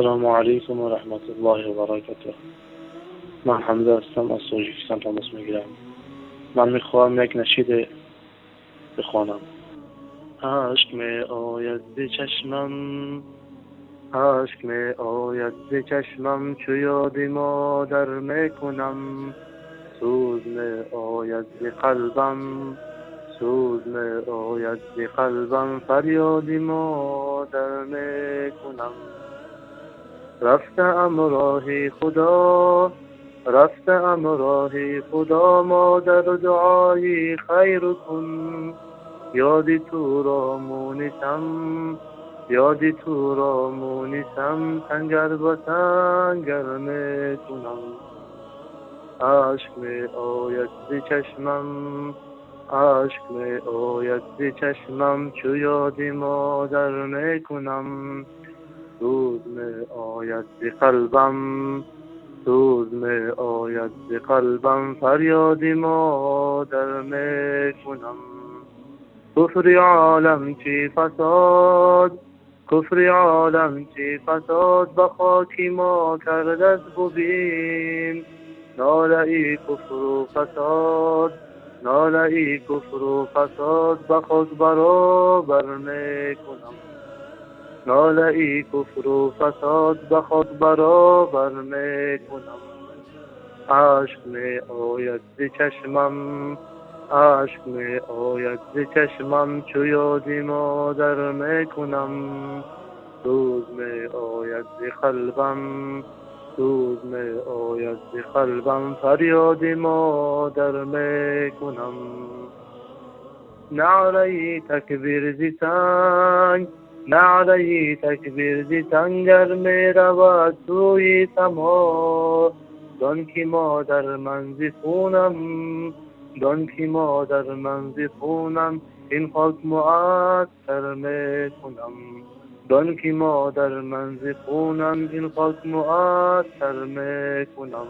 السلام علیکم و رحمت الله و برکاته. من حمزه هستم، از تاجیکستان تماس میگیرم. من میخواهم یک نشید بخوانم. اشک می آید به چشمم، اشک می آید به چشمم، چو یاد مادر میکنم. سوز می آید به قلبم، سوز می آید به قلبم، فریاد مادر میکنم. رفتم راه خدا، رفتم راه خدا، مادر و دعای خیر کن. یاد تو را مونسم، یاد تو را مونسم، سنگر به سنگر میکنم. اشک می آید به چشمم، اشک می آید به چشمم، چو یاد مادر میکنم. سوز می آید به قلبم، سوز می آید به قلبم، فریاد مادر میکنم. کفر عالم چی فساد، کفر عالم چی فساد، به خاک ما کرده ببین. ناله ای کفر و فساد، ناله ای کفر و فساد، به خاک برابر میکنم. ناله ای کفر و فساد، به خاک برابر میکنم. اشک می آید به چشمم، اشک می آید به چشمم، چو یاد مادر میکنم. سوز می آید به قلبم، سوز می آید به قلبم، فریاد مادر میکنم. نعره تکبیر زی سنگ، نعره تکبیر زی سنگر می رود سوی سما. دان که مادر من زی خونم، دان که مادر من زی خونم، این خاک معطر می کنم. دان که مادر من زی خونم، این خاک معطر می کنم.